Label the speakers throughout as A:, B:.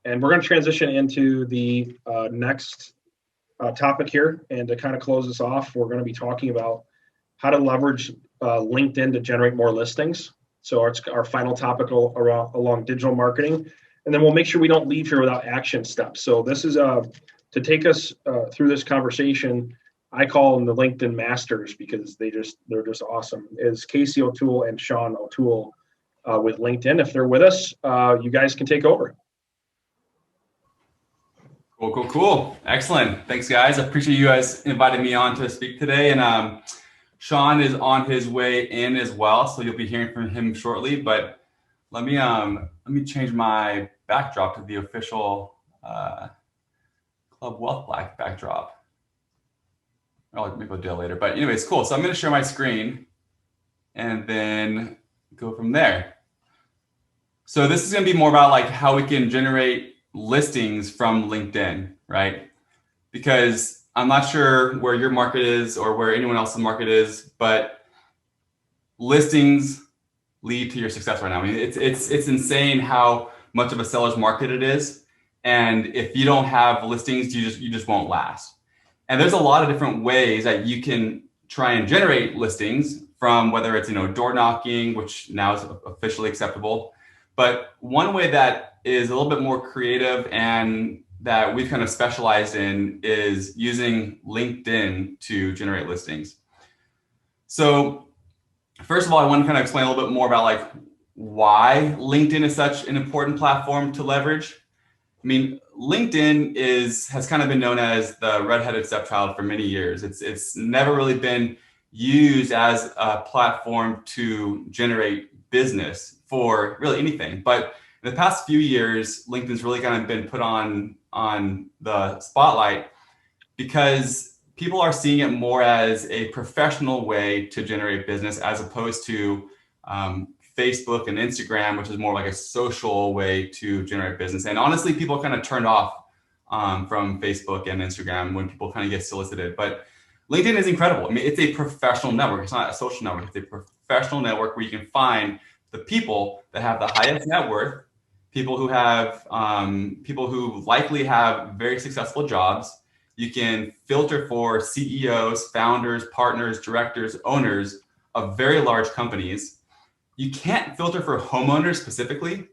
A: And we're going to transition into the next topic here. And to kind of close this off, we're going to be talking about how to leverage LinkedIn to generate more listings. So it's our final topic along digital marketing. And then we'll make sure we don't leave here without action steps. So this is to take us through this conversation. I call them the LinkedIn masters because they're just awesome. Is Casey O'Toole and Sean O'Toole with LinkedIn. If they're with us, you guys can take over.
B: Cool. Excellent. Thanks, guys. I appreciate you guys inviting me on to speak today. And Sean is on his way in as well, so you'll be hearing from him shortly. But let me change my backdrop to the official Club Wealth Black backdrop. I'll maybe I'll do it later. But anyways, cool. So I'm going to share my screen and then go from there. So this is going to be more about like how we can generate listings from LinkedIn, right? Because I'm not sure where your market is or where anyone else's market is, but listings lead to your success right now. I mean, it's insane how much of a seller's market it is. And if you don't have listings, you just won't last. And there's a lot of different ways that you can try and generate listings from, whether it's, door knocking, which now is officially acceptable. But one way that is a little bit more creative and that we've kind of specialized in is using LinkedIn to generate listings. So first of all, I want to kind of explain a little bit more about like why LinkedIn is such an important platform to leverage. I mean, LinkedIn has kind of been known as the redheaded stepchild for many years. It's never really been used as a platform to generate business for really anything. But in the past few years, LinkedIn's really kind of been put on the spotlight because people are seeing it more as a professional way to generate business as opposed to Facebook and Instagram, which is more like a social way to generate business. And honestly, people kind of turned off from Facebook and Instagram when people kind of get solicited. But LinkedIn is incredible. I mean, it's a professional network. It's not a social network. It's a professional network where you can find the people that have the highest net worth, people who likely have very successful jobs. You can filter for CEOs, founders, partners, directors, owners of very large companies. You can't filter for homeowners specifically,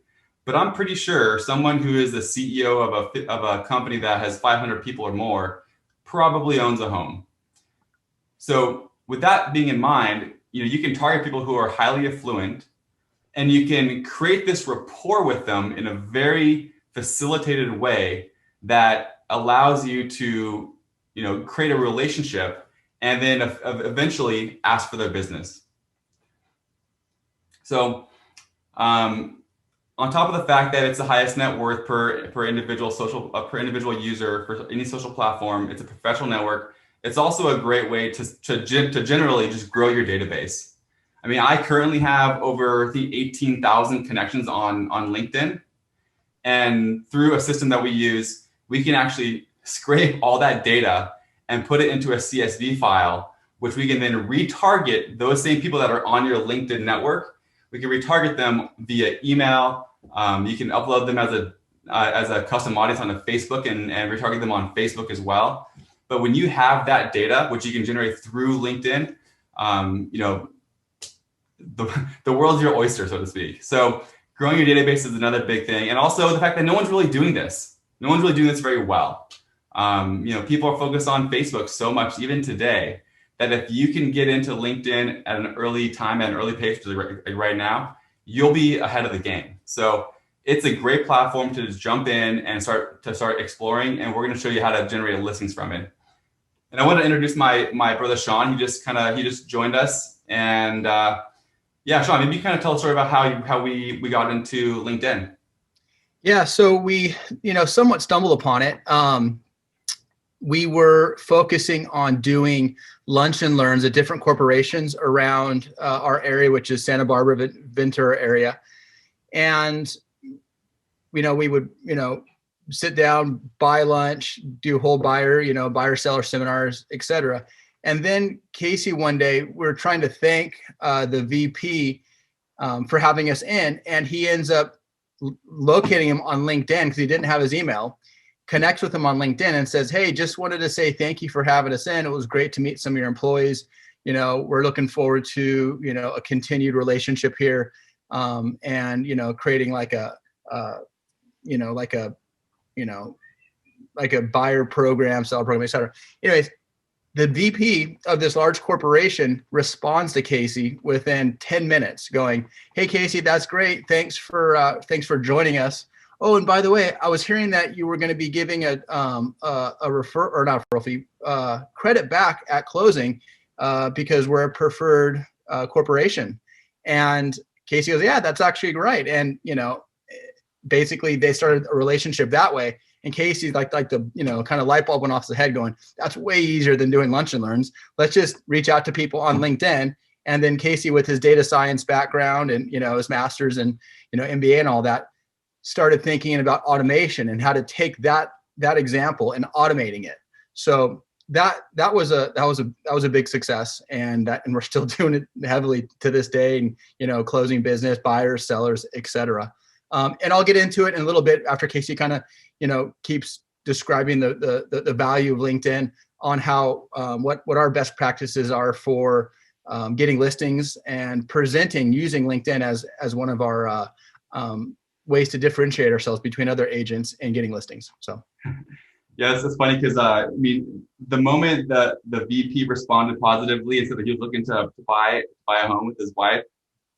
B: but I'm pretty sure someone who is the CEO of a company that has 500 people or more probably owns a home. So with that being in mind, you can target people who are highly affluent, and you can create this rapport with them in a very facilitated way that allows you to, create a relationship and then eventually ask for their business. So on top of the fact that it's the highest net worth per individual user for any social platform, it's a professional network. It's also a great way to generally just grow your database. I mean, I currently have over 18,000 connections on LinkedIn. And through a system that we use, we can actually scrape all that data and put it into a CSV file, which we can then retarget those same people that are on your LinkedIn network. We can retarget them via email. You can upload them as a custom audience onto Facebook and retarget them on Facebook as well. But when you have that data, which you can generate through LinkedIn, the world's your oyster, so to speak. So growing your database is another big thing. And also the fact that no one's really doing this. No one's really doing this very well. People are focused on Facebook so much, even today, that if you can get into LinkedIn at an early time, at an early pace, right now, you'll be ahead of the game. So it's a great platform to just jump in and start exploring. And we're going to show you how to generate listings from it. And I want to introduce my brother, Sean. He just joined us. And yeah, Sean, maybe you kind of tell a story about how we got into LinkedIn.
C: Yeah, so we, somewhat stumbled upon it. We were focusing on doing lunch and learns at different corporations around our area, which is Santa Barbara, Ventura area. And, we would, sit down, buy lunch, do whole buyer seller seminars, et cetera. And then Casey, one day, we're trying to thank the VP for having us in, and he ends up locating him on LinkedIn because he didn't have his email, connects with him on LinkedIn and says, hey, just wanted to say thank you for having us in. It was great to meet some of your employees. We're looking forward to, a continued relationship here. And, creating like a buyer program, seller program, et cetera. Anyways, the VP of this large corporation responds to Casey within 10 minutes going, hey, Casey, that's great. Thanks for joining us. Oh, and by the way, I was hearing that you were going to be giving a credit back at closing because we're a preferred corporation. And Casey goes, yeah, that's actually right. And, basically they started a relationship that way. And Casey's like the, kind of light bulb went off his head going, that's way easier than doing lunch and learns. Let's just reach out to people on LinkedIn. And then Casey, with his data science background and, his master's and, MBA and all that, started thinking about automation and how to take that example and automating it. So that was a big success. And we're still doing it heavily to this day, and, closing business, buyers, sellers, et cetera. And I'll get into it in a little bit after Casey kind of, keeps describing the value of LinkedIn on how, what our best practices are for getting listings and presenting using LinkedIn as one of our ways to differentiate ourselves between other agents and getting listings. So.
B: Yeah, it's funny because the moment that the VP responded positively and said that he was looking to buy a home with his wife,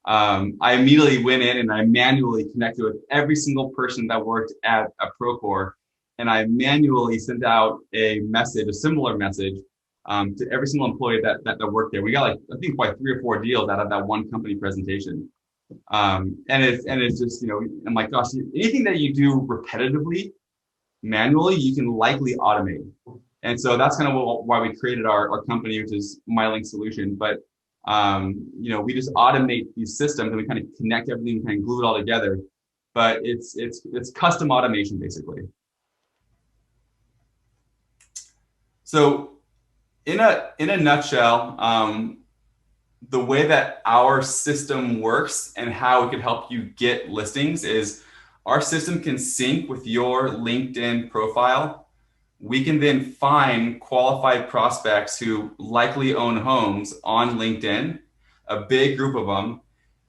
B: I immediately went in and I manually connected with every single person that worked at a Procore, and I manually sent out a similar message, to every single employee that worked there. We got I think quite 3 or 4 deals out of that one company presentation. And it's just, I'm like, gosh, anything that you do repetitively, manually, you can likely automate. And so that's kind of why we created our company, which is MyLink Solution. But we just automate these systems and we kind of connect everything and kind of glue it all together. But it's custom automation basically. So in a nutshell, the way that our system works and how it can help you get listings is our system can sync with your LinkedIn profile. We can then find qualified prospects who likely own homes on LinkedIn, a big group of them.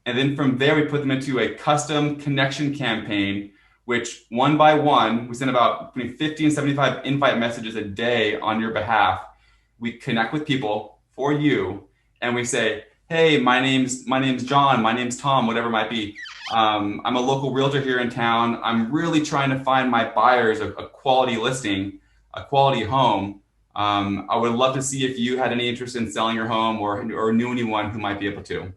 B: And then from there, we put them into a custom connection campaign, which one by one, we send about between 50 and 75 invite messages a day on your behalf. We connect with people for you and we say, hey, my name's John, my name's Tom, whatever it might be. I'm a local realtor here in town. I'm really trying to find my buyers a quality listing, a quality home. I would love to see if you had any interest in selling your home or knew anyone who might be able to.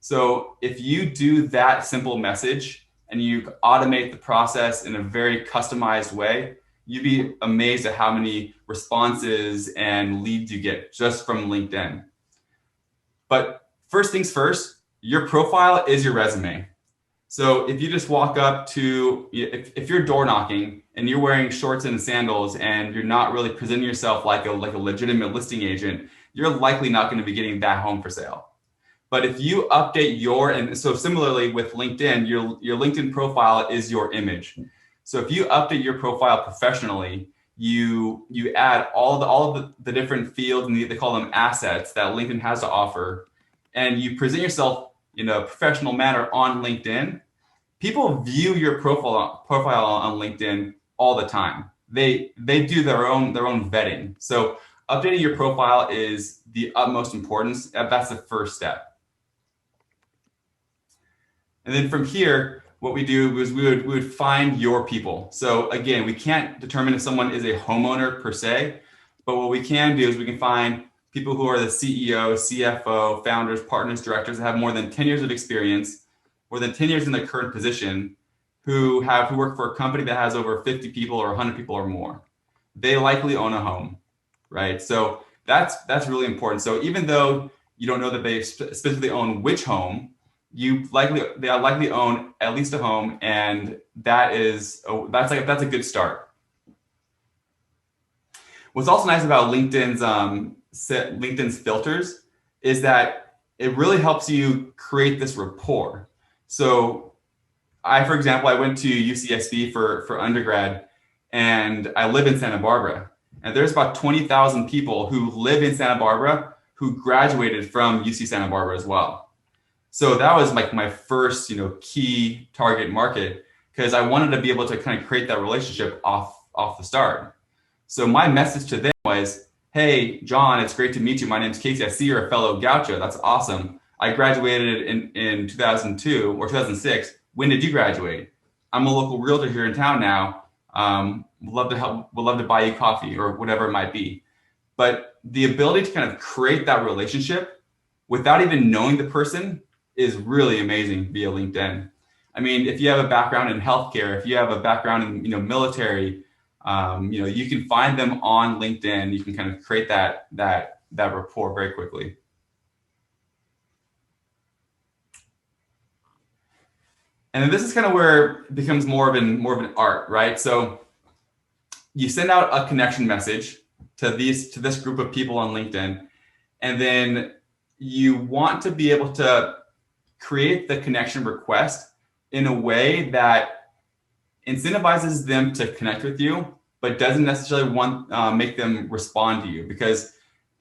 B: So if you do that simple message and you automate the process in a very customized way, you'd be amazed at how many responses and leads you get just from LinkedIn. But first things first, your profile is your resume. So if you just walk up to, if you're door knocking and you're wearing shorts and sandals and you're not really presenting yourself like a legitimate listing agent, you're likely not going to be getting that home for sale. But if you update and so similarly with LinkedIn, your LinkedIn profile is your image. So if you update your profile professionally, you add all of the different fields, and they call them assets that LinkedIn has to offer, and you present yourself in a professional manner on LinkedIn. People view your profile on LinkedIn all the time. They do their own vetting. So updating your profile is the utmost importance. That's the first step. And then from here, what we do is we would find your people. So again, we can't determine if someone is a homeowner per se, but what we can do is we can find people who are the CEO, CFO, founders, partners, directors that have more than 10 years of experience, more than 10 years in their current position, who work for a company that has over 50 people or 100 people or more. They likely own a home, right? So that's really important. So even though you don't know that they specifically own which home, they likely own at least a home, and that's a good start. What's also nice about LinkedIn's filters is that it really helps you create this rapport. So for example, I went to UCSB for undergrad, and I live in Santa Barbara. And there's about 20,000 people who live in Santa Barbara who graduated from UC Santa Barbara as well. So that was like my first, key target market, because I wanted to be able to kind of create that relationship off the start. So my message to them was, hey, John, it's great to meet you. My name's Casey. I see you're a fellow Gaucho. That's awesome. I graduated in 2002 or 2006. When did you graduate? I'm a local realtor here in town now. Would love to help. Would love to buy you coffee or whatever it might be. But the ability to kind of create that relationship without even knowing the person is really amazing via LinkedIn. I mean, if you have a background in healthcare, if you have a background in military, you can find them on LinkedIn. You can kind of create that rapport very quickly. And then this is kind of where it becomes more of an art, right? So you send out a connection message to this group of people on LinkedIn, and then you want to be able to create the connection request in a way that incentivizes them to connect with you, but doesn't necessarily make them respond to you, because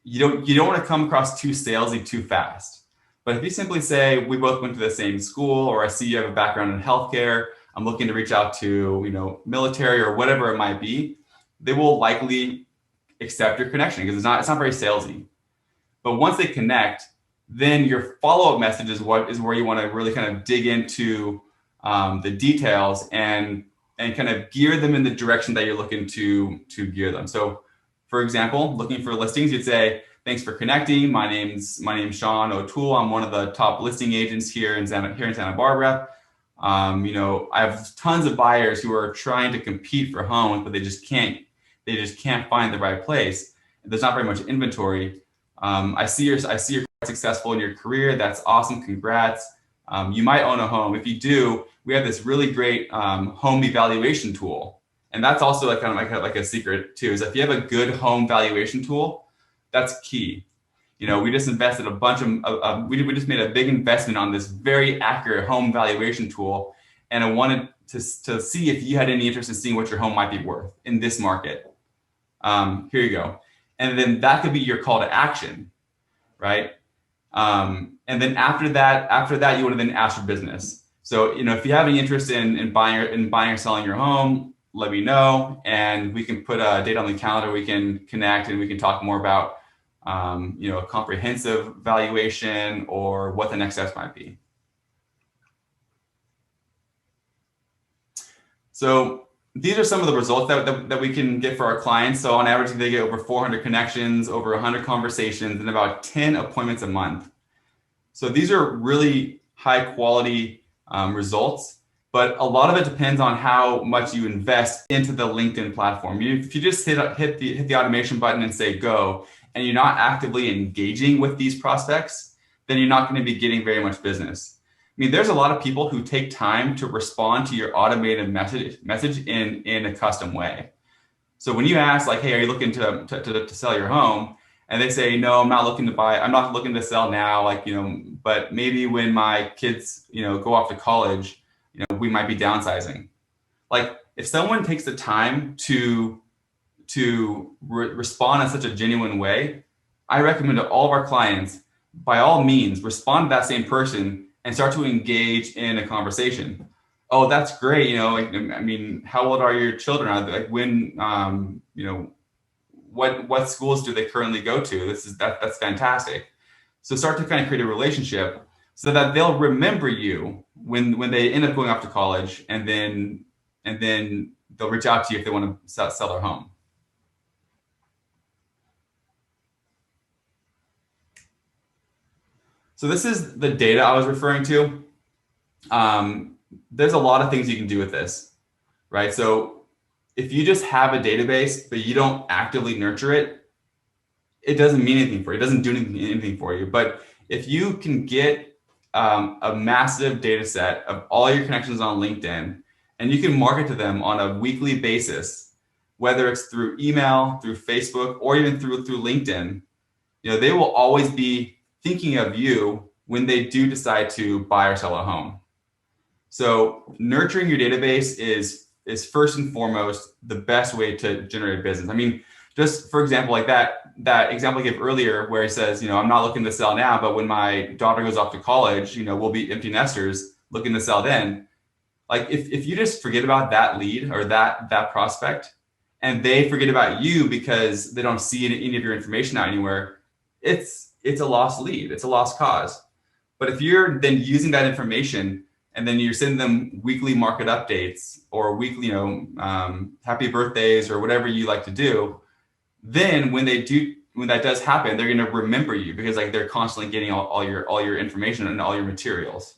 B: you don't want to come across too salesy too fast. But if you simply say, we both went to the same school, or I see you have a background in healthcare, I'm looking to reach out to military or whatever it might be, they will likely accept your connection because it's not very salesy. But once they connect, then your follow-up message is where you want to really kind of dig into the details and kind of gear them in the direction that you're looking to gear them. So, for example, looking for listings, you'd say, thanks for connecting. My name's Sean O'Toole. I'm one of the top listing agents here in Santa Barbara. I have tons of buyers who are trying to compete for homes, but they just can't find the right place. There's not very much inventory. I see you're quite successful in your career. That's awesome. Congrats. You might own a home. If you do, we have this really great home evaluation tool. And that's also like a secret too, is if you have a good home valuation tool, that's key. We just invested we just made a big investment on this very accurate home valuation tool. And I wanted to see if you had any interest in seeing what your home might be worth in this market. Here you go. And then that could be your call to action, right? And then after that, you want to then ask for business. So, if you have any interest in buying or selling your home, let me know, and we can put a date on the calendar. We can connect and we can talk more about, a comprehensive valuation or what the next steps might be. So these are some of the results that we can get for our clients. So on average, they get over 400 connections, over 100 conversations, and about 10 appointments a month. So these are really high quality results, but a lot of it depends on how much you invest into the LinkedIn platform. If you just hit the automation button and say go, and you're not actively engaging with these prospects, then you're not going to be getting very much business. I mean, there's a lot of people who take time to respond to your automated message in a custom way. So when you ask, like, hey, are you looking to sell your home? And they say, no, I'm not looking to buy. I'm not looking to sell now. But maybe when my kids, go off to college, we might be downsizing. Like, if someone takes the time to respond in such a genuine way, I recommend to all of our clients, by all means, respond to that same person and start to engage in a conversation. Oh, that's great. How old are your children? What schools do they currently go to? That's fantastic. So start to kind of create a relationship so that they'll remember you when they end up going off to college, and then they'll reach out to you if they want to sell their home. So this is the data I was referring to. There's a lot of things you can do with this, right? So if you just have a database, but you don't actively nurture it, it doesn't mean anything for you. It doesn't do anything for you. But if you can get a massive data set of all your connections on LinkedIn, and you can market to them on a weekly basis, whether it's through email, through Facebook, or even through LinkedIn, they will always be thinking of you when they do decide to buy or sell a home. So nurturing your database is first and foremost the best way to generate business. I mean, just for example, like that example I gave earlier where he says, I'm not looking to sell now, but when my daughter goes off to college, we'll be empty nesters looking to sell then. Like if you just forget about that lead or that prospect, and they forget about you because they don't see any of your information out anywhere, it's a lost lead. It's a lost cause. But if you're then using that information and then you're sending them weekly market updates or weekly, happy birthdays or whatever you like to do, then when that does happen, they're going to remember you because like they're constantly getting all your information and all your materials.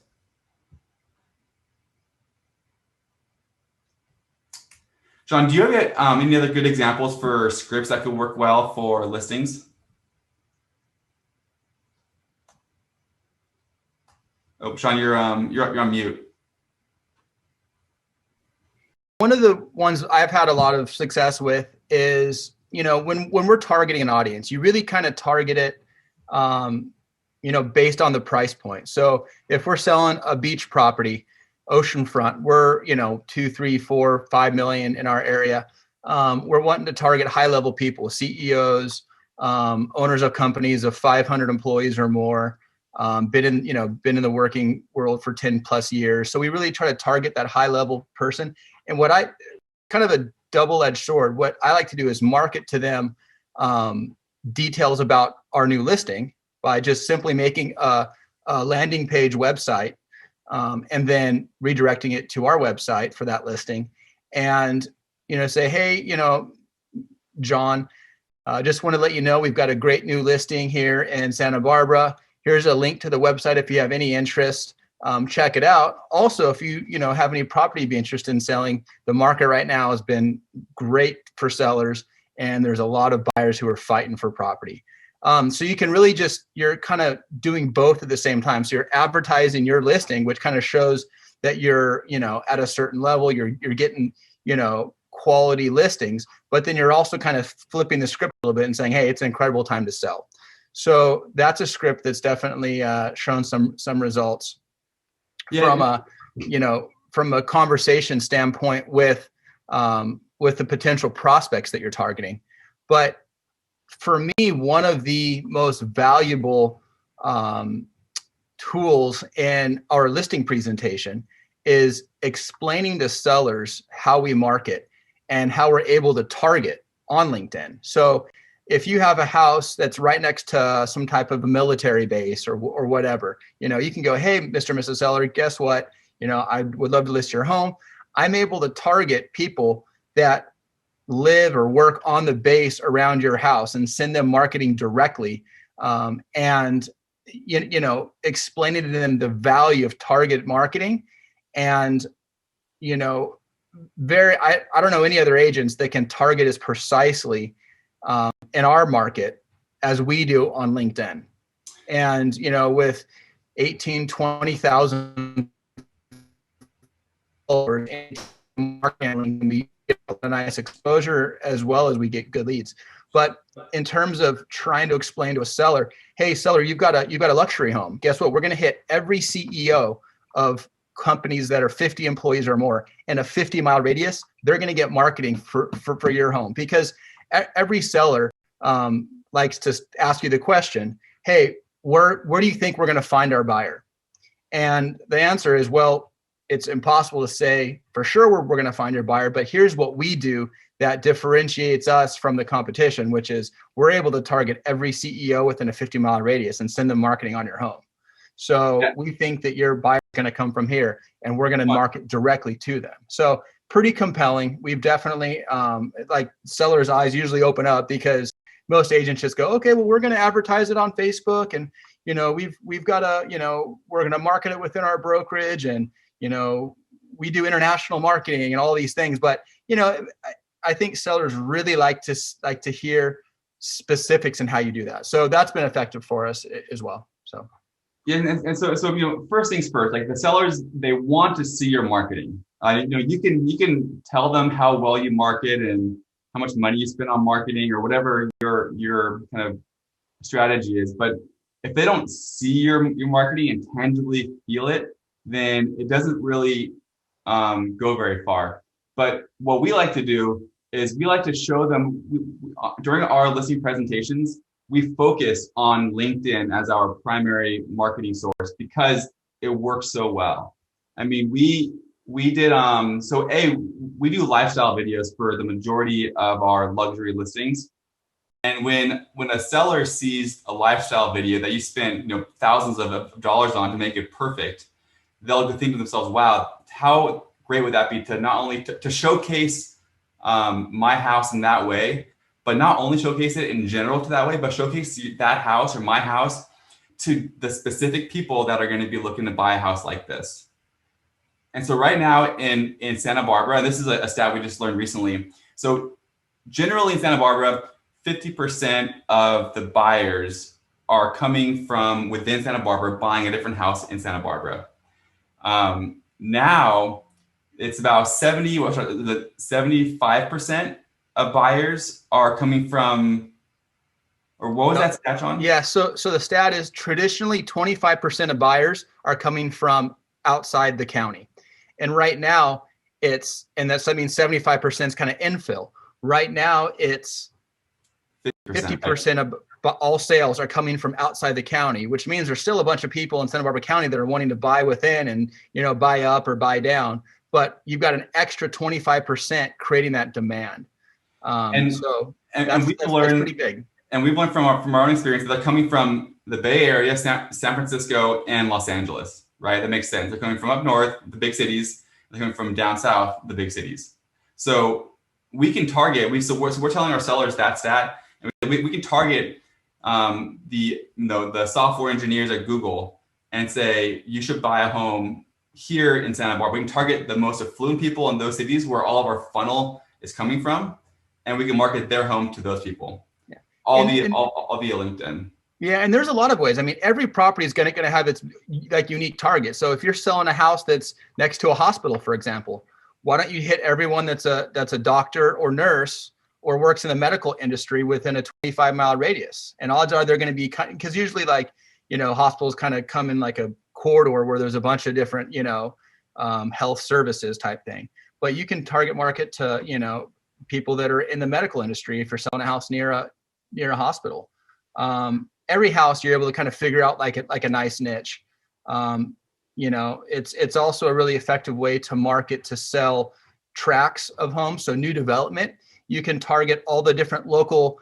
B: John, do you have any other good examples for scripts that could work well for listings? Oh, Sean, you're on mute.
C: One of the ones I've had a lot of success with is, when we're targeting an audience, you really kind of target it, based on the price point. So if we're selling a beach property, oceanfront, we're, 2, 3, 4, 5 million in our area. We're wanting to target high level people, CEOs, owners of companies of 500 employees or more, been in the working world for 10 plus years. So we really try to target that high level person. And what I kind of a double-edged sword, what I like to do is market to them details about our new listing by just simply making a landing page website and then redirecting it to our website for that listing. And, say, hey, John, just want to let you know we've got a great new listing here in Santa Barbara. Here's a link to the website if you have any interest. Check it out. Also, if you have any property you'd be interested in selling, the market right now has been great for sellers, and there's a lot of buyers who are fighting for property. So you can really you're kind of doing both at the same time. So you're advertising your listing, which kind of shows that you're at a certain level. You're getting quality listings, but then you're also kind of flipping the script a little bit and saying, hey, it's an incredible time to sell. So that's a script that's definitely shown some results. Yeah. From a conversation standpoint with the potential prospects that you're targeting. But for me, one of the most valuable tools in our listing presentation is explaining to sellers how we market and how we're able to target on LinkedIn. So if you have a house that's right next to some type of a military base or whatever, you can go, hey, Mr. and Mrs. Seller, guess what? I would love to list your home. I'm able to target people that live or work on the base around your house and send them marketing directly, and explaining to them the value of target marketing. And I don't know any other agents that can target as precisely in our market as we do on LinkedIn. And with 20,000 followers marketing, we get a nice exposure as well as we get good leads. But in terms of trying to explain to a seller, hey, seller, you've got a luxury home. Guess what? We're going to hit every CEO of companies that are 50 employees or more in a 50-mile radius. They're going to get marketing for your home, because every seller likes to ask you the question, hey, where do you think we're going to find our buyer? And the answer is, well, it's impossible to say for sure we're going to find your buyer, but here's what we do that differentiates us from the competition, which is we're able to target every CEO within a 50-mile radius and send them marketing on your home. So we think that your buyer is going to come from here, and we're going to market directly to them. So pretty compelling. We've definitely, like, sellers' eyes usually open up, because most agents just go, okay, well, we're going to advertise it on Facebook, and we've got we're going to market it within our brokerage, and we do international marketing and all these things. But I think sellers really like to hear specifics in how you do that. So that's been effective for us as well. So.
B: Yeah, and so first things first, like the sellers, they want to see your marketing. You can tell them how well you market and how much money you spend on marketing or whatever your kind of strategy is. But if they don't see your marketing and tangibly feel it, then it doesn't really go very far. But what we like to do is we like to show them during our listing presentations, we focus on LinkedIn as our primary marketing source because it works so well. I mean, we did we do lifestyle videos for the majority of our luxury listings. And when a seller sees a lifestyle video that you spent thousands of dollars on to make it perfect, they'll think to themselves, wow, how great would that be to not only to showcase my house in that way, but not only showcase it in general to that way, but showcase that house or my house to the specific people that are going to be looking to buy a house like this. And so right now in Santa Barbara, this is a stat we just learned recently. So generally in Santa Barbara, 50% of the buyers are coming from within Santa Barbara buying a different house in Santa Barbara. Now it's about 75% of buyers are coming from, or what was that stat, Sean?
C: Yeah, so the stat is traditionally 25% of buyers are coming from outside the county. And right now that means 75% is kind of infill. Right now it's 50% of all sales are coming from outside the county, which means there's still a bunch of people in Santa Barbara County that are wanting to buy within and, buy up or buy down. But you've got an extra 25% creating that demand. That's pretty big.
B: And we've learned from our own experience that they're coming from the Bay Area, San Francisco, and Los Angeles, right? That makes sense. They're coming from up north, the big cities. They're coming from down south, the big cities. So we can target. We're telling our sellers that stat, and we can target the software engineers at Google and say you should buy a home here in Santa Barbara. We can target the most affluent people in those cities where all of our funnel is coming from, and we can market their home to those people. Yeah. All via LinkedIn.
C: Yeah, and there's a lot of ways. I mean, every property is going to have its unique target. So if you're selling a house that's next to a hospital, for example, why don't you hit everyone that's a doctor or nurse or works in the medical industry within a 25-mile radius? And odds are they're going to be, because usually hospitals kind of come in like a corridor where there's a bunch of different, health services type thing. But you can target market to, people that are in the medical industry if you're selling a house near a hospital. Every house you're able to kind of figure out like a nice niche. It's also a really effective way to market to sell tracts of homes. So new development, you can target all the different local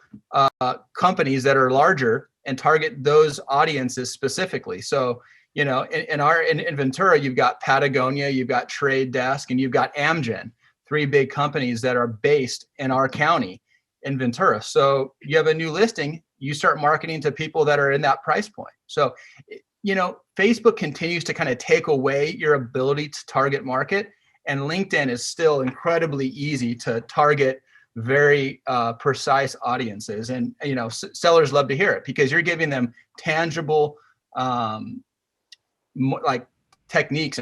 C: companies that are larger and target those audiences specifically. So, in Ventura, you've got Patagonia, you've got Trade Desk, and you've got Amgen, 3 big companies that are based in our county in Ventura. So you have a new listing, you start marketing to people that are in that price point. So, Facebook continues to kind of take away your ability to target market, and LinkedIn is still incredibly easy to target very precise audiences. And, sellers love to hear it because you're giving them tangible techniques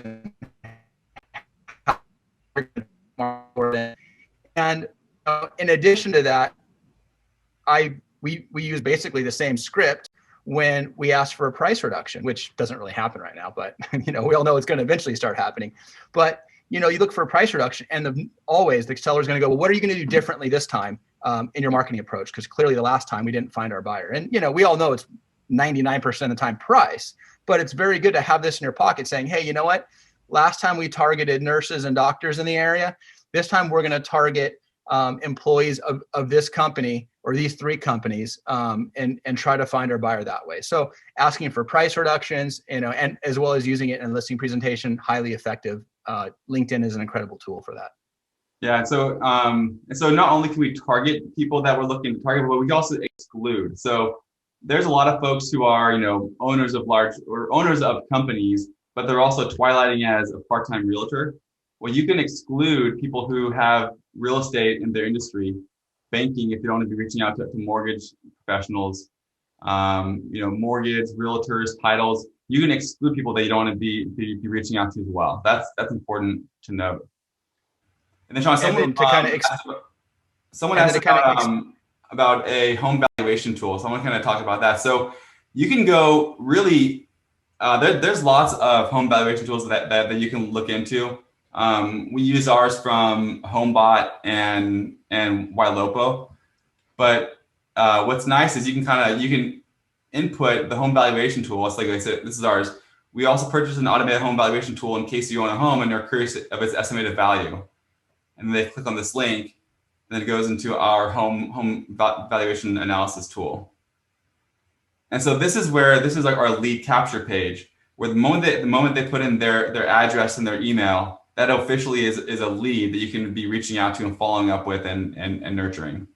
C: and in addition to that, we use basically the same script when we ask for a price reduction, which doesn't really happen right now, but we all know it's going to eventually start happening. But you look for a price reduction, and always the seller's going to go, well, what are you going to do differently this time in your marketing approach? Because clearly the last time we didn't find our buyer. And we all know it's 99% of the time price, but it's very good to have this in your pocket saying, hey, you know what? Last time we targeted nurses and doctors in the area. This time we're going to target employees of this company or these 3 companies and try to find our buyer that way. So asking for price reductions, and as well as using it in a listing presentation, highly effective. LinkedIn is an incredible tool for that.
B: Yeah. So not only can we target people that we're looking to target, but we can also exclude. So there's a lot of folks who are, owners of companies, but they're also twilighting as a part-time realtor. Well, you can exclude people who have real estate in their industry, banking, if you don't want to be reaching out to mortgage professionals, mortgage, realtors, titles. You can exclude people that you don't want to be reaching out to as well. That's important to note. And then Sean, someone asked about a home valuation tool. Someone kind of talked about that. So you can go really There's lots of home valuation tools that you can look into. We use ours from HomeBot and Ylopo. But what's nice is you can input the home valuation tool. It's like I said, this is ours. We also purchased an automated home valuation tool in case you own a home and they're curious of its estimated value. And they click on this link, and then it goes into our home valuation analysis tool. And so this is like our lead capture page, where the moment they put in their address and their email, that officially is a lead that you can be reaching out to and following up with and nurturing.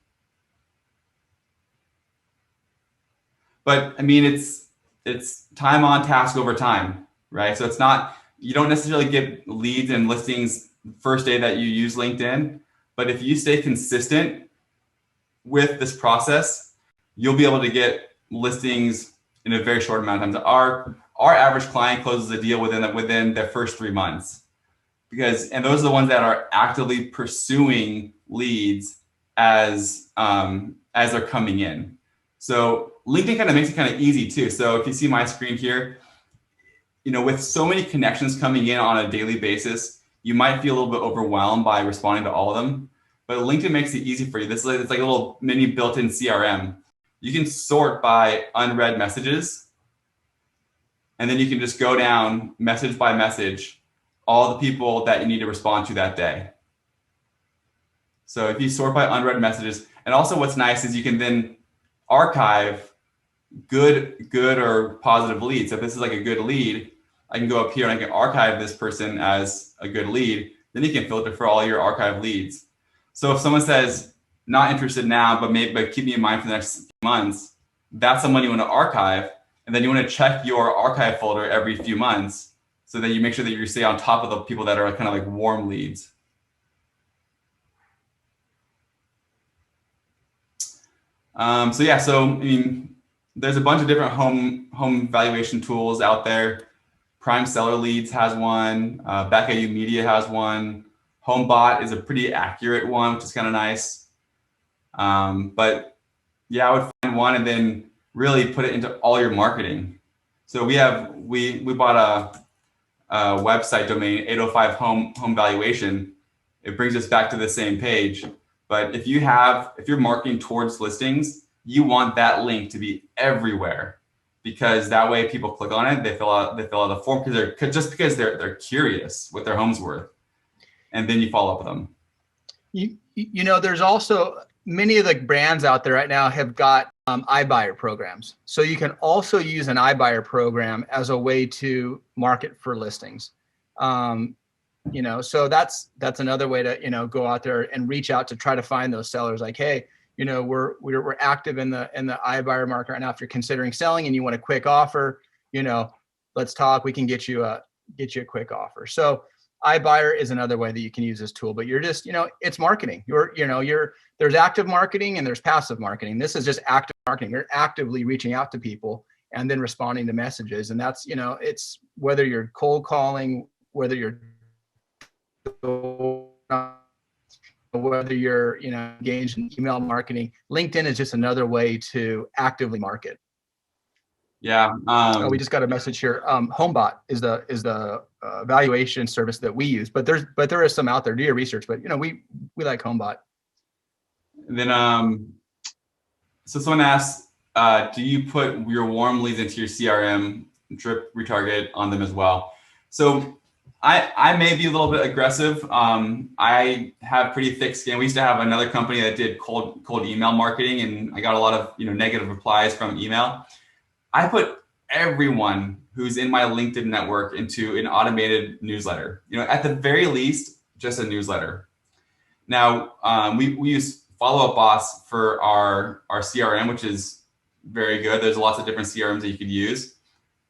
B: But I mean, it's time on task over time, right? So it's not, you don't necessarily get leads and listings first day that you use LinkedIn, but if you stay consistent with this process, you'll be able to get listings in a very short amount of time. Our average client closes a deal within their first 3 months, and those are the ones that are actively pursuing leads as they're coming in. So LinkedIn kind of makes it kind of easy too. So if you see my screen here, with so many connections coming in on a daily basis, you might feel a little bit overwhelmed by responding to all of them. But LinkedIn makes it easy for you. It's like a little mini built-in CRM. You can sort by unread messages, and then you can just go down message by message, all the people that you need to respond to that day. So if you sort by unread messages, and also what's nice is you can then archive good or positive leads. So if this is like a good lead, I can go up here and I can archive this person as a good lead. Then you can filter for all your archive leads. So if someone says, not interested now, but keep me in mind for the next few months, that's someone you want to archive. And then you want to check your archive folder every few months so that you make sure that you stay on top of the people that are kind of like warm leads. So I mean, there's a bunch of different home valuation tools out there. Prime Seller Leads has one. BackIU Media has one. HomeBot is a pretty accurate one, which is kind of nice. But yeah, I would find one and then really put it into all your marketing. So we bought a website domain, 805 Home Valuation. It brings us back to the same page. But if you're marketing towards listings, you want that link to be everywhere, because that way people click on it, they fill out a form because they're curious what their home's worth, and then you follow up with them.
C: There's also many of the brands out there right now have got iBuyer programs, so you can also use an iBuyer program as a way to market for listings. So that's another way to go out there and reach out to try to find those sellers. Like, hey, we're active in the iBuyer market right now. If you're considering selling and you want a quick offer, let's talk. We can get you a quick offer. So iBuyer is another way that you can use this tool. But you're just it's marketing. There's active marketing and there's passive marketing. This is just active marketing. You're actively reaching out to people and then responding to messages. And that's it's whether you're cold calling, whether you're engaged in email marketing. LinkedIn is just another way to actively market.
B: Yeah.
C: We just got a message here. HomeBot is the valuation service that we use, but there is some out there. Do your research, but we like HomeBot.
B: And then so someone asked, do you put your warm leads into your CRM, drip retarget on them as well? So I may be a little bit aggressive. I have pretty thick skin. We used to have another company that did cold email marketing, and I got a lot of negative replies from email. I put everyone who's in my LinkedIn network into an automated newsletter. At the very least, just a newsletter. Now we use Follow Up Boss for our CRM, which is very good. There's lots of different CRMs that you could use,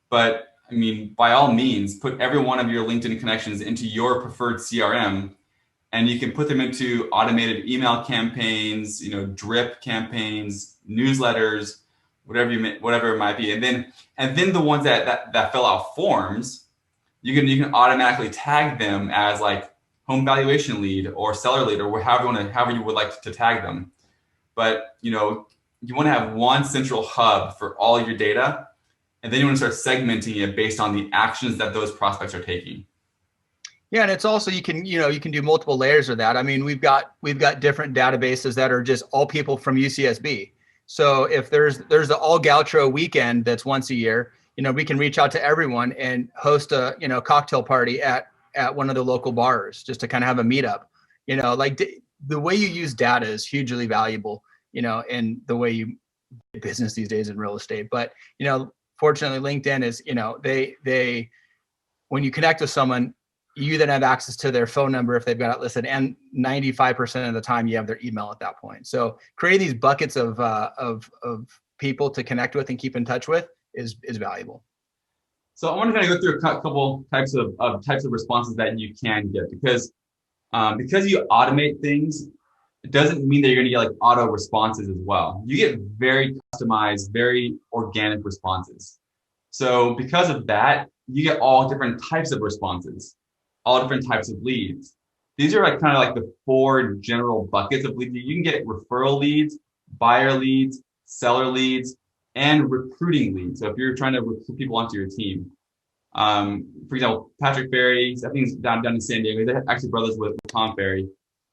B: but I mean, by all means, put every one of your LinkedIn connections into your preferred CRM, and you can put them into automated email campaigns, drip campaigns, newsletters, whatever it might be. And then the ones that fill out forms, you can automatically tag them as like home valuation lead or seller lead, or however you would like to tag them. But you want to have one central hub for all your data. And then you want to start segmenting it based on the actions that those prospects are taking.
C: Yeah, and it's also, you can do multiple layers of that. I mean, we've got different databases that are just all people from UCSB. So if there's the All Gaucho weekend that's once a year, we can reach out to everyone and host a cocktail party at one of the local bars just to kind of have a meetup. Like the way you use data is hugely valuable, in the way you do business these days in real estate. But fortunately, LinkedIn is, they when you connect with someone, you then have access to their phone number if they've got it listed, and 95% of the time you have their email at that point. So creating these buckets of people to connect with and keep in touch with is valuable.
B: So I want to kind of go through a couple types of responses that you can get, because you automate things, it doesn't mean that you're going to get like auto responses as well. You get very customized, very organic responses. So because of that, you get all different types of responses, all different types of leads. These are like kind of like the 4 general buckets of leads. You can get referral leads, buyer leads, seller leads, and recruiting leads. So if you're trying to recruit people onto your team, for example, Patrick Ferry, I think he's down in San Diego. They're actually brothers with Tom Ferry.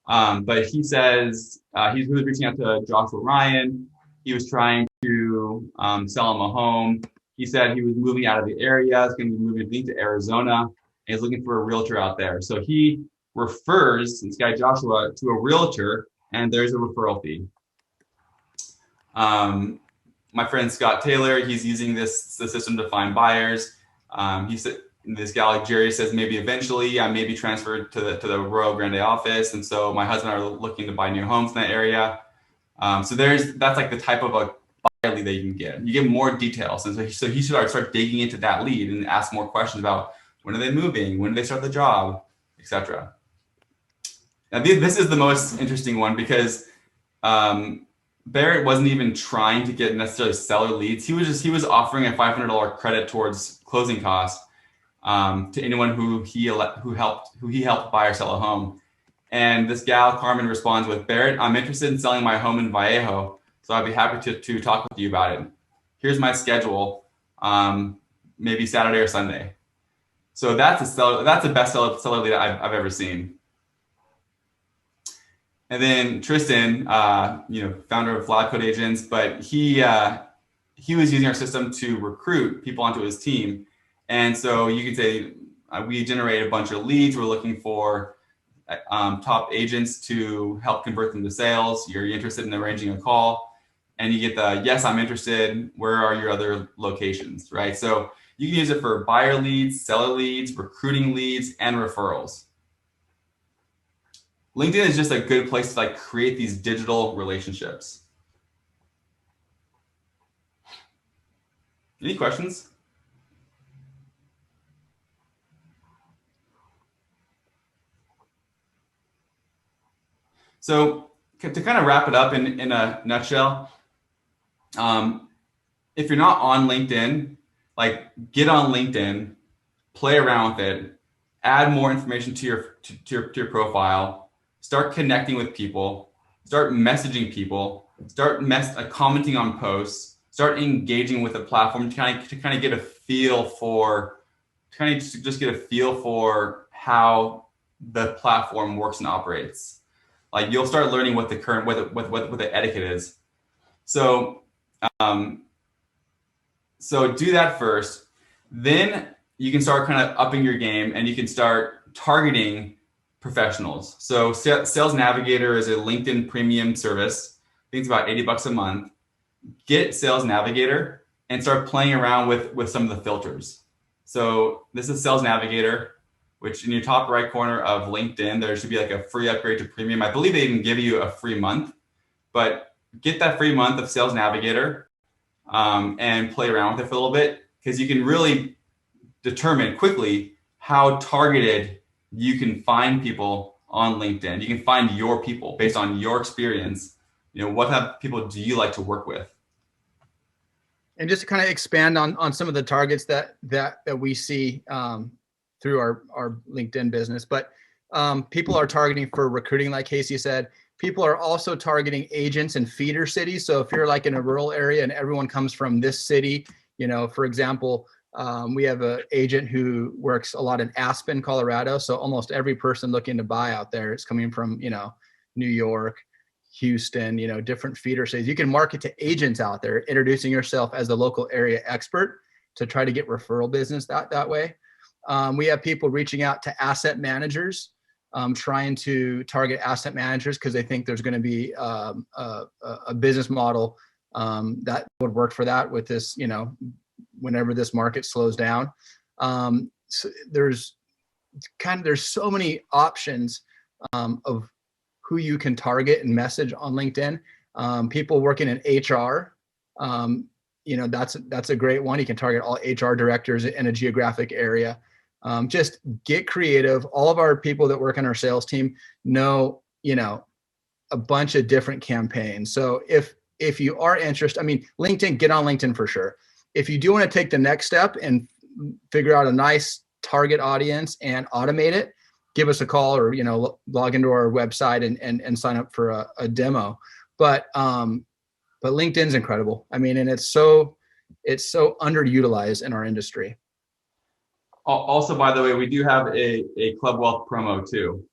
B: But he says he was reaching out to Joshua Ryan. He was trying to sell him a home. He said he was moving out of the area. He's going to be moving to Arizona. And he's looking for a realtor out there. So he refers this guy Joshua to a realtor, and there's a referral fee. My friend Scott Taylor, he's using the system to find buyers. He said, this guy like Jerry says, maybe eventually I may be transferred to the Royal Grande office, and so my husband and I are looking to buy new homes in that area. So that's like the type of a buyer lead that you can get. You get more details, and so he should start digging into that lead and ask more questions about when are they moving, when do they start the job, etc. Now this is the most interesting one, because Barrett wasn't even trying to get necessarily seller leads. He was offering a $500 credit towards closing costs to anyone who he helped buy or sell a home. And this gal Carmen responds with, Barrett, I'm interested in selling my home in Vallejo, so I'd be happy to talk with you about it. Here's my schedule, maybe Saturday or Sunday. So that's the best seller lead I've ever seen. And then Tristan, founder of Lab Code Agents, but he was using our system to recruit people onto his team. And so you could say we generate a bunch of leads. We're looking for top agents to help convert them to sales. You're interested in arranging a call, and you get the yes, I'm interested. Where are your other locations, right? So you can use it for buyer leads, seller leads, recruiting leads, and referrals. LinkedIn is just a good place to like create these digital relationships. Any questions? So to kind of wrap it up in a nutshell, if you're not on LinkedIn, like get on LinkedIn, play around with it, add more information to your profile, start connecting with people, start messaging people, start commenting on posts, start engaging with the platform to kind of get a feel for, how the platform works and operates. Like you'll start learning what the etiquette is. So do that first. Then you can start kind of upping your game, and you can start targeting professionals. So Sales Navigator is a LinkedIn premium service. I think it's about $80 a month. Get Sales Navigator and start playing around with some of the filters. So this is Sales Navigator, which in your top right corner of LinkedIn, there should be like a free upgrade to premium. I believe they even give you a free month, but get that free month of Sales Navigator and play around with it for a little bit, because you can really determine quickly how targeted you can find people on LinkedIn. You can find your people based on your experience. What type of people do you like to work with?
C: And just to kind of expand on some of the targets that we see through our LinkedIn business, but people are targeting for recruiting, like Casey said. People are also targeting agents in feeder cities. So if you're like in a rural area and everyone comes from this city, You know, for example, we have an agent who works a lot in Aspen, Colorado. So almost every person looking to buy out there is coming from, you know, New York, Houston, you know, different feeder states. You can market to agents out there, introducing yourself as the local area expert to try to get referral business that way. We have people reaching out to asset managers, trying to target asset managers because they think there's going to be a business model that would work for that with this, you know, whenever this market slows down. So there's so many options of who you can target and message on LinkedIn. People working in HR, you know, that's a great one. You can target all HR directors in a geographic area. Just get creative. All of our people that work on our sales team know, you know, a bunch of different campaigns. So if you are interested, I mean, LinkedIn, get on LinkedIn for sure. If you do want to take the next step and figure out a nice target audience and automate it, give us a call or, you know, log into our website and sign up for a demo. But LinkedIn's incredible. I mean, and it's so underutilized in our industry.
B: Also, by the way, we do have a Club Wealth promo too.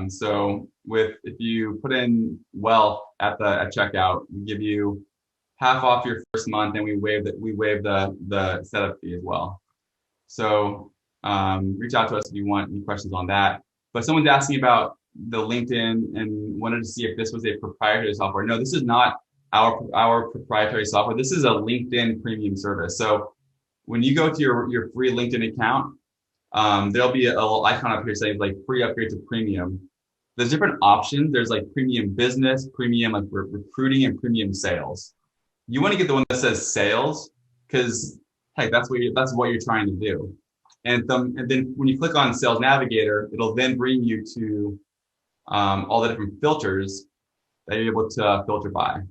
B: So if you put in wealth at checkout, we give you half off your first month, and we waive the setup fee as well. So reach out to us if you want any questions on that. But someone's asking about the LinkedIn and wanted to see if this was a proprietary software. No, this is not our proprietary software. This is a LinkedIn premium service. So when you go to your free LinkedIn account, there'll be a little icon up here saying like free upgrade to premium. There's different options. There's like premium business, premium like recruiting, and premium sales. You want to get the one that says sales because heck, that's what you're trying to do. And then when you click on Sales Navigator, it'll then bring you to all the different filters that you're able to filter by.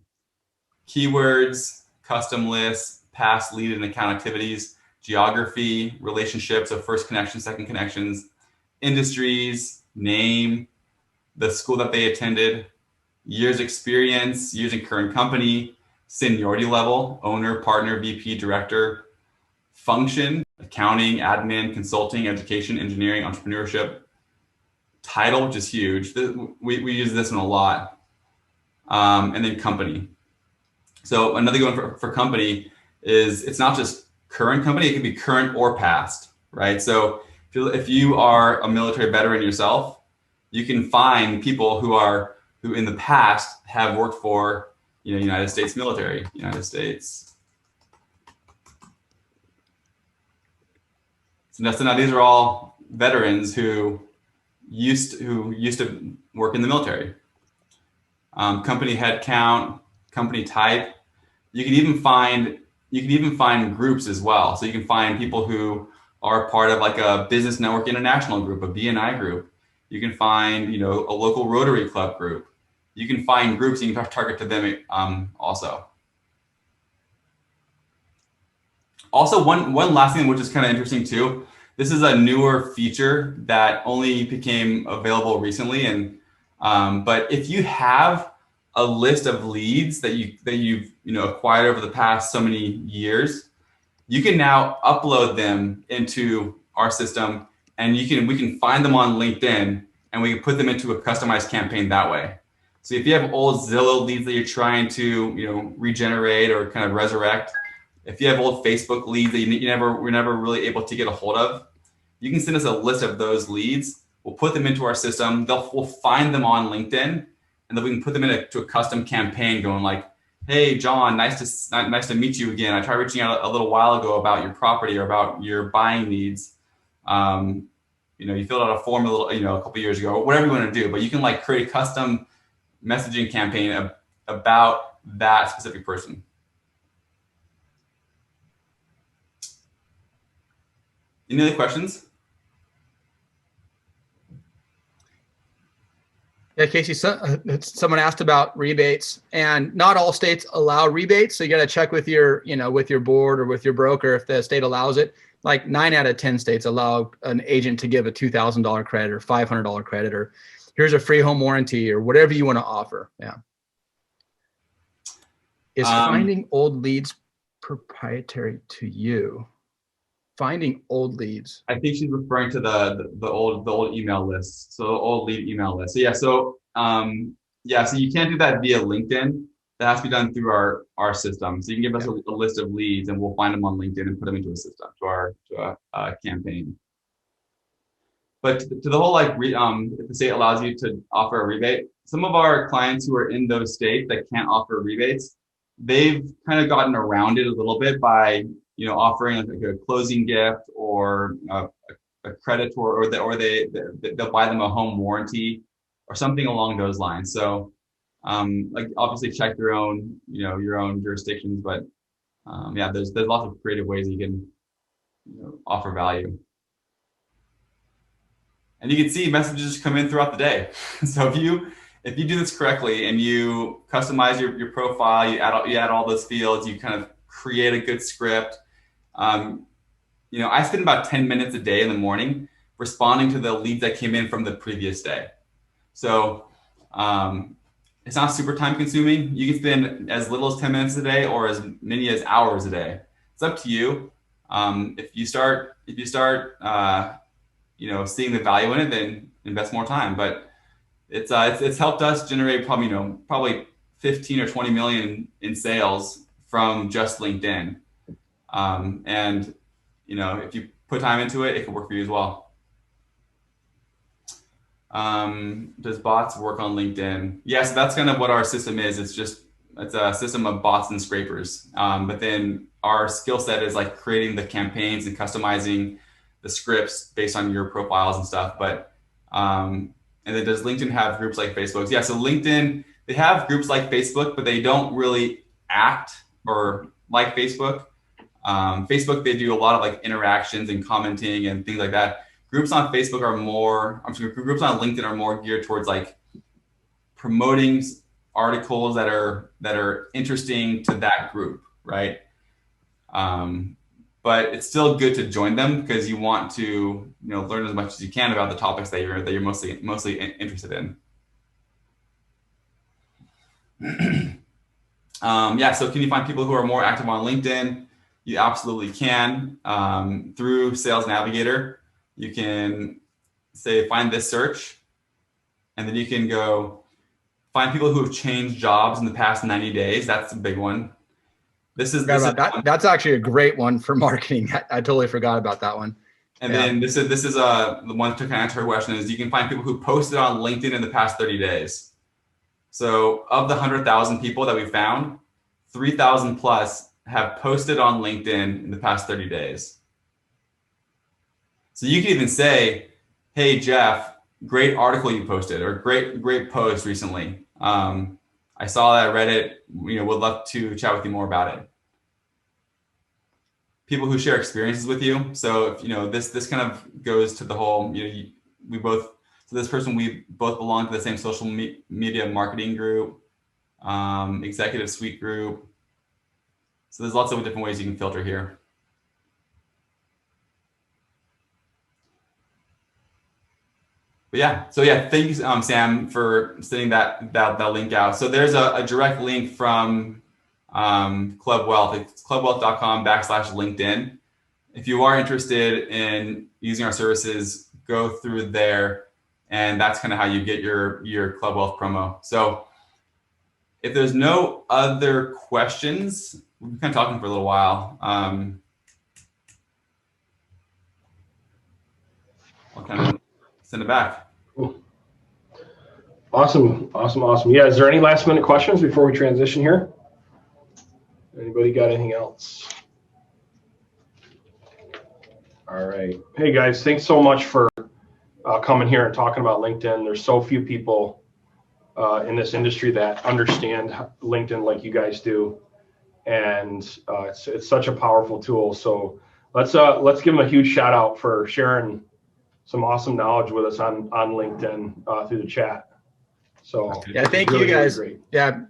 B: Keywords, custom lists, past lead and account activities, geography, relationships, so first connections, second connections, industries, name, the school that they attended, years experience, years in current company, seniority level, owner, partner, VP, director, function, accounting, admin, consulting, education, engineering, entrepreneurship, title, which is huge. We use this one a lot. And then company. So another good one for company is it's not just current company, it can be current or past, right? So if you are a military veteran yourself, you can find people who in the past have worked for, you know, United States military, United States. So now these are all veterans who used to work in the military. Company head count, company type. You can even find groups as well. So you can find people who are part of like a Business Network International group, a BNI group. You can find, you know, a local Rotary Club group. You can find groups and you can target to them also. Also, one last thing which is kind of interesting too. This is a newer feature that only became available recently, and but if you have a list of leads that you've acquired over the past so many years, you can now upload them into our system, and we can find them on LinkedIn, and we can put them into a customized campaign that way. So if you have old Zillow leads that you're trying to regenerate or kind of resurrect, if you have old Facebook leads that we're never really able to get a hold of, you can send us a list of those leads. We'll put them into our system. We'll find them on LinkedIn, and then we can put them into a custom campaign going like, hey, John, nice to meet you again. I tried reaching out a little while ago about your property or about your buying needs. You filled out a form a couple years ago, or whatever you want to do, but you can like create a custom messaging campaign about that specific person. Any other questions?
C: Yeah, Casey, someone asked about rebates, and not all states allow rebates. So you got to check with your board or with your broker if the state allows it. Like 9 out of 10 states allow an agent to give a $2,000 credit or $500 credit, or here's a free home warranty or whatever you want to offer. Yeah. Is finding old leads proprietary to you? Finding old leads.
B: I think she's referring to the old email list. So old lead email list. So yeah, so so you can't do that via LinkedIn. That has to be done through our system. So you can give us a list of leads, and we'll find them on LinkedIn and put them into a system, to our campaign. But to the whole if the state allows you to offer a rebate, some of our clients who are in those states that can't offer rebates, they've kind of gotten around it a little bit by offering like a closing gift or a credit, or they'll buy them a home warranty or something along those lines. So obviously check your own jurisdictions, but there's lots of creative ways you can offer value. And you can see messages come in throughout the day. So if you do this correctly and you customize your profile, you add all those fields, you kind of create a good script. I spend about 10 minutes a day in the morning responding to the leads that came in from the previous day. So it's not super time consuming. You can spend as little as 10 minutes a day or as many as hours a day. It's up to you. If you start seeing the value in it, then invest more time. But it's helped us generate probably 15 or 20 million in sales from just LinkedIn. And if you put time into it, it can work for you as well. Does bots work on LinkedIn? Yes, that's kind of what our system is. It's a system of bots and scrapers. But then our skill set is like creating the campaigns and customizing the scripts based on your profiles and stuff. But and then does LinkedIn have groups like Facebook? Yeah, so LinkedIn, they have groups like Facebook, but they don't really act or like Facebook. Facebook, they do a lot of like interactions and commenting and things like that. Groups on Facebook are more, groups on LinkedIn are more geared towards like promoting articles that are interesting to that group, right? But it's still good to join them because you want to learn as much as you can about the topics that you're mostly interested in. So can you find people who are more active on LinkedIn? You absolutely can. Through Sales Navigator, you can say, find this search, and then you can go find people who have changed jobs in the past 90 days. That's a big one.
C: That's actually a great one for marketing. I totally forgot about that one.
B: And then this is the one to kind of answer her question is you can find people who posted on LinkedIn in the past 30 days. So of the 100,000 people that we found, 3,000 plus have posted on LinkedIn in the past 30 days. So you can even say, hey, Jeff, great article you posted, or great post recently. I saw that, read it, would love to chat with you more about it. People who share experiences with you. So if, this kind of goes to the whole, we both belong to the same social media marketing group, executive suite group. So there's lots of different ways you can filter here. But thank you, Sam, for sending that link out. So there's a direct link from Club Wealth. It's clubwealth.com/LinkedIn. If you are interested in using our services, go through there, and that's kind of how you get your Club Wealth promo. So if there's no other questions, we've been kind of talking for a little while. I'll kind of send it back.
A: Cool. Awesome. Yeah, is there any last minute questions before we transition here? Anybody got anything else? All right. Hey guys, thanks so much for coming here and talking about LinkedIn. There's so few people in this industry that understand LinkedIn like you guys do, and it's such a powerful tool. So let's give them a huge shout out for sharing some awesome knowledge with us on LinkedIn through the chat. So
C: yeah, thank you guys.
A: Really great.
C: Yeah,